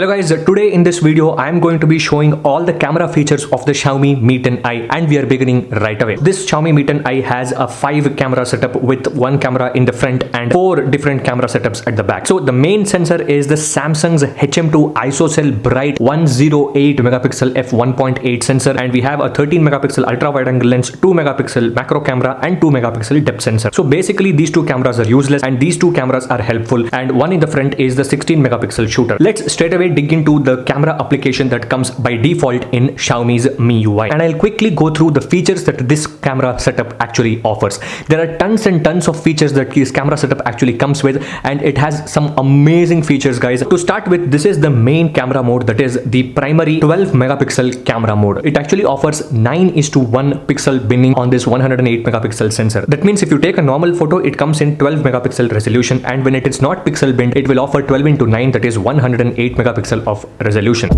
Hello guys, today in this video I am going to be showing all the camera features of the Xiaomi Mi 10i and we are beginning right away. This Xiaomi Mi 10i has a 5 camera setup with 1 camera in the front and 4 different camera setups at the back. So the main sensor is the Samsung's HM2 ISOCELL Bright 108 megapixel f1.8 sensor, and we have a 13 megapixel ultra wide angle lens, 2 megapixel macro camera and 2 megapixel depth sensor. So basically these two cameras are useless and these two cameras are helpful, and one in the front is the 16 megapixel shooter. Let's straight away dig into the camera application that comes by default in Xiaomi's MIUI, and I'll quickly go through the features that this camera setup actually offers. There are tons and tons of features that this camera setup actually comes with, and it has some amazing features, guys. To start with, this is the main camera mode, that is the primary 12 megapixel camera mode. It actually offers 9:1 pixel binning on this 108 megapixel sensor. That means if you take a normal photo, it comes in 12 megapixel resolution, and when it is not pixel binned, it will offer 12:9, that is 108 megapixel of resolution.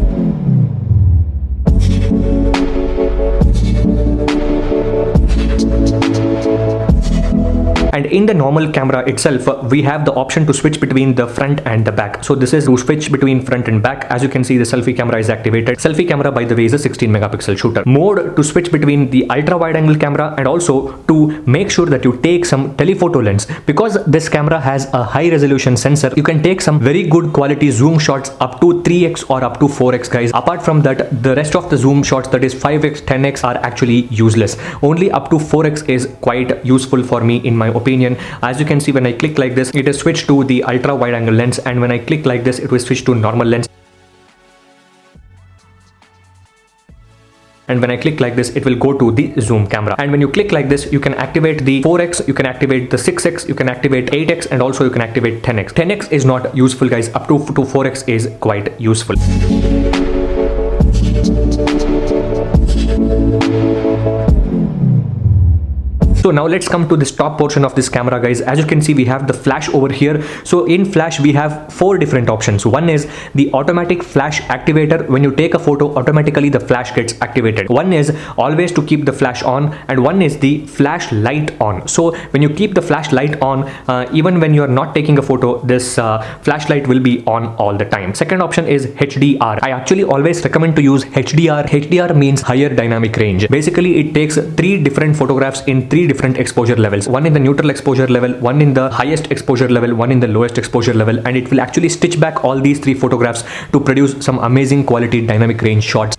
And in the normal camera itself, we have the option to switch between the front and the back. So this is to switch between front and back. As you can see, the selfie camera is activated. Selfie camera, by the way, is a 16 megapixel shooter. Mode to switch between the ultra wide angle camera and also to make sure that you take some telephoto lens. Because this camera has a high resolution sensor, you can take some very good quality zoom shots up to 3x or up to 4x, guys. Apart from that, the rest of the zoom shots, that is 5x, 10x, are actually useless. Only up to 4x is quite useful for me in my opinion. As you can see, when I click like this, it is switched to the ultra wide angle lens, and when I click like this, it will switch to normal lens. And when I click like this, it will go to the zoom camera. And when you click like this, you can activate the 4x, you can activate the 6x, you can activate 8x, and also you can activate 10x. 10x is not useful, guys. Up to 4x is quite useful. So now let's come to this top portion of this camera, guys. As you can see, we have the flash over here. So in flash, we have 4 different options. One is the automatic flash activator. When you take a photo, automatically the flash gets activated. One is always to keep the flash on, and one is the flash light on. So when you keep the flash light on, even when you are not taking a photo, this flashlight will be on all the time. Second option is HDR. I actually always recommend to use HDR. HDR means higher dynamic range. Basically, it takes 3 different photographs in 3 different exposure levels. One in the neutral exposure level, one in the highest exposure level, one in the lowest exposure level, and it will actually stitch back all these 3 photographs to produce some amazing quality dynamic range shots.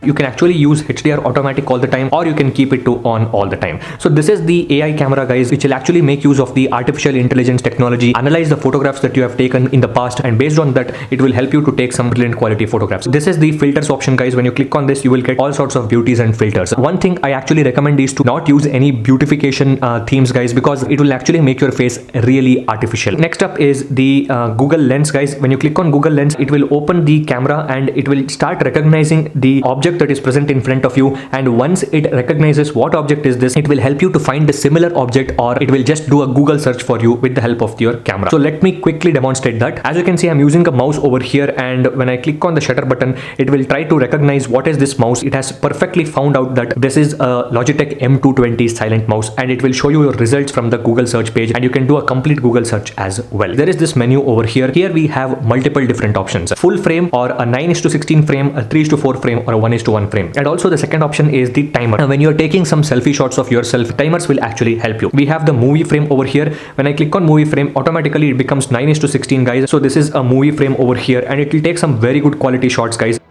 You can actually use HDR automatic all the time, or you can keep it to on all the time. So this is the AI camera, guys, which will actually make use of the artificial intelligence technology, analyze the photographs that you have taken in the past, and based on that, it will help you to take some brilliant quality photographs. This is the filters option, guys. When you click on this, you will get all sorts of beauties and filters. One thing I actually recommend is to not use any beautification themes, guys, because it will actually make your face really artificial. Next up is the Google Lens, guys. When you click on Google Lens, it will open the camera and it will start recognizing the object that is present in front of you, and once it recognizes what object is this, it will help you to find a similar object, or it will just do a Google search for you with the help of your camera. So let me quickly demonstrate that. As you can see, I'm using a mouse over here, and when I click on the shutter button, it will try to recognize what is this mouse. It has perfectly found out that this is a Logitech M220 silent mouse, and it will show you your results from the Google search page, and you can do a complete Google search as well. There is this menu over here. Here we have multiple different options: full frame, or a 9:16 frame, a 3:4 frame, or a 1:1 frame. And also the second option is the timer. Now, when you're taking some selfie shots of yourself, timers will actually help you. We have the movie frame over here. When I click on movie frame, automatically it becomes 9:16, guys. So this is a movie frame over here, and it will take some very good quality shots, guys.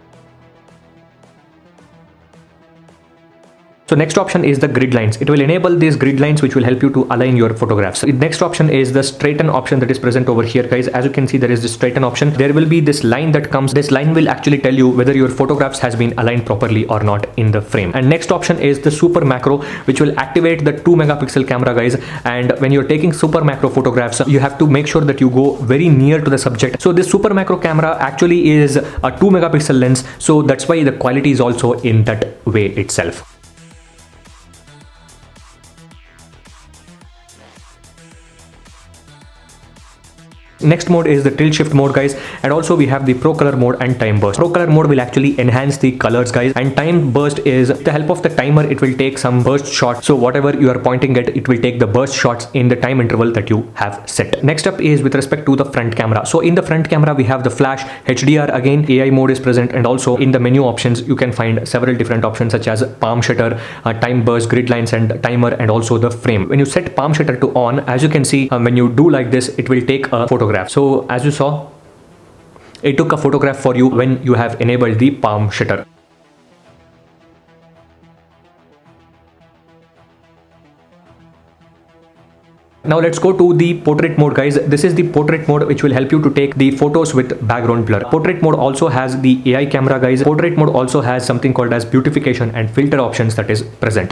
So next option is the grid lines. It will enable these grid lines, which will help you to align your photographs. The next option is the straighten option that is present over here, guys. As you can see, there is this straighten option. There will be this line that comes. This line will actually tell you whether your photographs has been aligned properly or not in the frame. And next option is the super macro, which will activate the 2 megapixel camera, guys. And when you're taking super macro photographs, you have to make sure that you go very near to the subject. So this super macro camera actually is a 2 megapixel lens. So that's why the quality is also in that way itself. Next mode is the tilt shift mode, guys, and also we have the pro color mode and time burst. Pro color mode will actually enhance the colors, guys, and time burst is with the help of the timer. It will take some burst shots, so whatever you are pointing at, it will take the burst shots in the time interval that you have set. Next up is with respect to the front camera. So in the front camera we have the flash, HDR, again AI mode is present, and also in the menu options you can find several different options such as palm shutter, time burst, grid lines, and timer, and also the frame. When you set palm shutter to on, as you can see, when you do like this, it will take a photograph. So as you saw, it took a photograph for you when you have enabled the palm shutter. Now let's go to the portrait mode, guys. This is the portrait mode which will help you to take the photos with background blur. Portrait mode also has the AI camera, guys. Portrait mode also has something called as beautification and filter options that is present.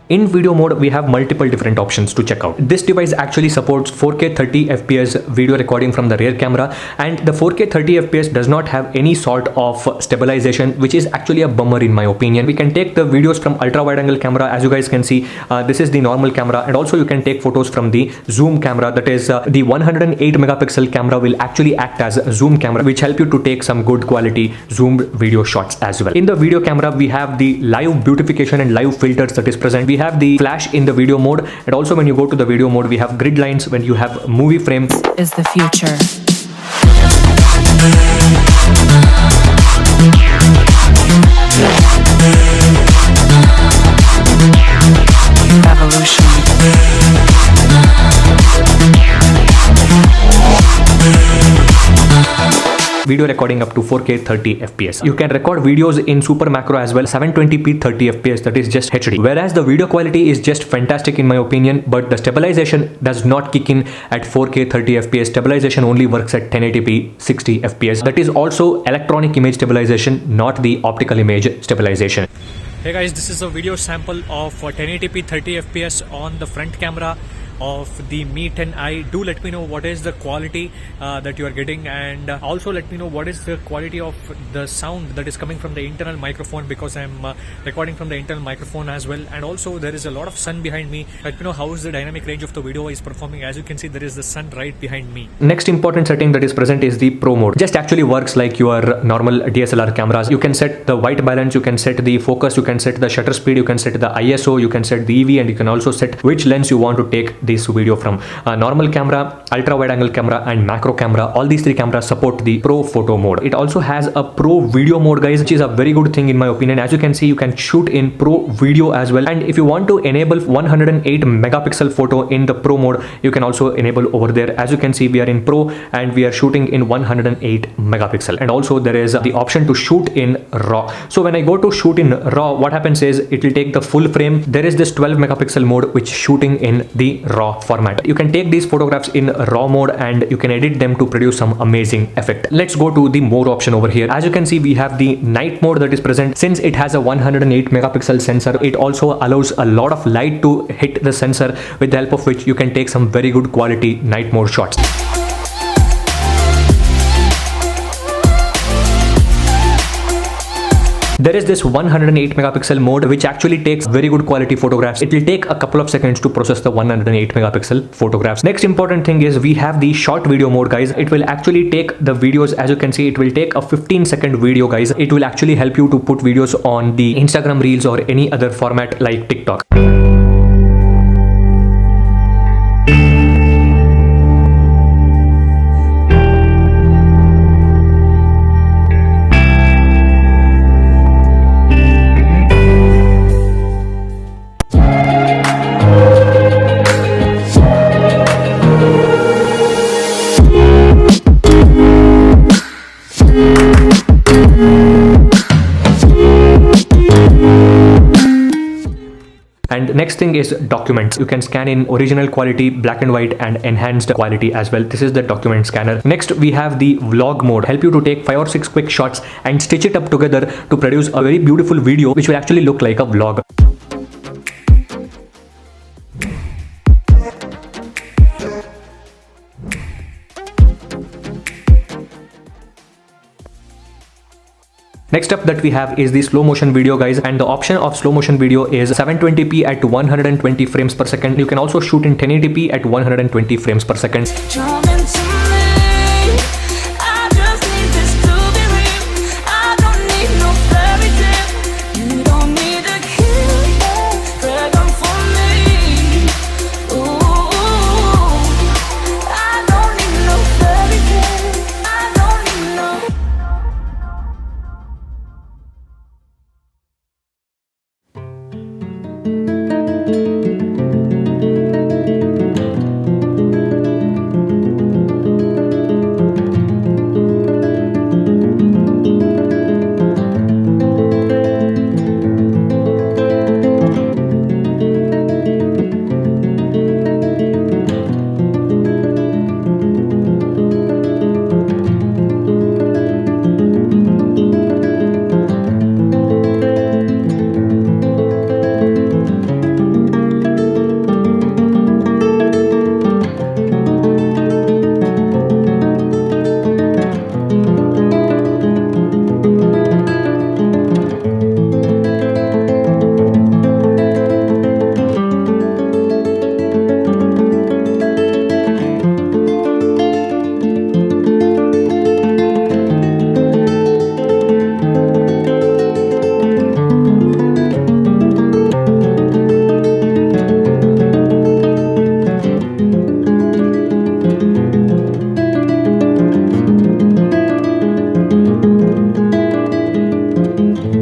In video mode, we have multiple different options to check out. This device actually supports 4K 30 FPS video recording from the rear camera, and the 4K 30 FPS does not have any sort of stabilization, which is actually a bummer in my opinion. We can take the videos from ultra wide angle camera. As you guys can see, this is the normal camera, and also you can take photos from the zoom camera. That is the 108 megapixel camera will actually act as a zoom camera, which help you to take some good quality zoomed video shots as well. In the video camera, we have the live beautification and live filters that is present. We have the flash in the video mode, and also when you go to the video mode, we have grid lines. When you have movie frame is the future. Evolution. Video recording up to 4K 30 FPS. You can record videos in super macro as well, 720p 30 FPS, that is just HD. Whereas the video quality is just fantastic in my opinion, but the stabilization does not kick in at 4K 30 FPS. Stabilization only works at 1080p 60 FPS. That is also electronic image stabilization, not the optical image stabilization. Hey guys, this is a video sample of 1080p 30 FPS on the front camera of the Mi 10i. Do let me know what is the quality that you are getting, and also let me know what is the quality of the sound that is coming from the internal microphone, because I'm recording from the internal microphone as well. And also there is a lot of sun behind me. Let me know how is the dynamic range of the video is performing. As you can see, there is the sun right behind me. Next important setting that is present is the pro mode. Just actually works like your normal DSLR cameras. You can set the white balance, you can set the focus, you can set the shutter speed, you can set the ISO, you can set the EV, and you can also set which lens you want to take this video from. Normal camera, ultra wide angle camera, and macro camera, all these three cameras support the pro photo mode. It also has a pro video mode, guys, which is a very good thing in my opinion. As you can see, you can shoot in pro video as well, and if you want to enable 108 megapixel photo in the pro mode, you can also enable over there. As you can see, we are in pro and we are shooting in 108 megapixel, and also there is the option to shoot in raw. So when I go to shoot in raw, what happens is it will take the full frame. There is this 12 megapixel mode which shooting in the raw format. You can take these photographs in raw mode and you can edit them to produce some amazing effect. Let's go to the more option over here. As you can see, we have the night mode that is present. Since it has a 108 megapixel sensor, it also allows a lot of light to hit the sensor, with the help of which you can take some very good quality night mode shots. There is this 108 megapixel mode which actually takes very good quality photographs. It will take a couple of seconds to process the 108 megapixel photographs. Next important thing is we have the short video mode, guys. It will actually take the videos. As you can see, it will take a 15-second video, guys. It will actually help you to put videos on the Instagram Reels or any other format like TikTok. And next thing is documents. You can scan in original quality, black and white, and enhanced quality as well. This is the document scanner. Next, we have the vlog mode. Help you to take 5 or 6 quick shots and stitch it up together to produce a very beautiful video which will actually look like a vlog. Next up that we have is the slow motion video guys, and the option of slow motion video is 720p at 120 frames per second. You can also shoot in 1080p at 120 frames per second. Come into me. I just need this to be real. I don't need no fairy tale. You don't need a killer. Drag on for me. Ooh, I don't need no fairy tale. I don't need no.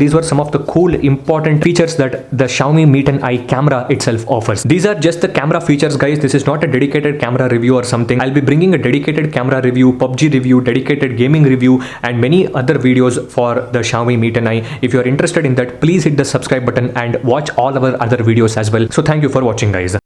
These were some of the cool important features that the Xiaomi Mi 10i camera itself offers. These are just the camera features guys. This is not a dedicated camera review or something. I'll be bringing a dedicated camera review, PUBG review, dedicated gaming review and many other videos for the Xiaomi Mi 10i. If you are interested in that, please hit the subscribe button and watch all our other videos as well. So thank you for watching guys.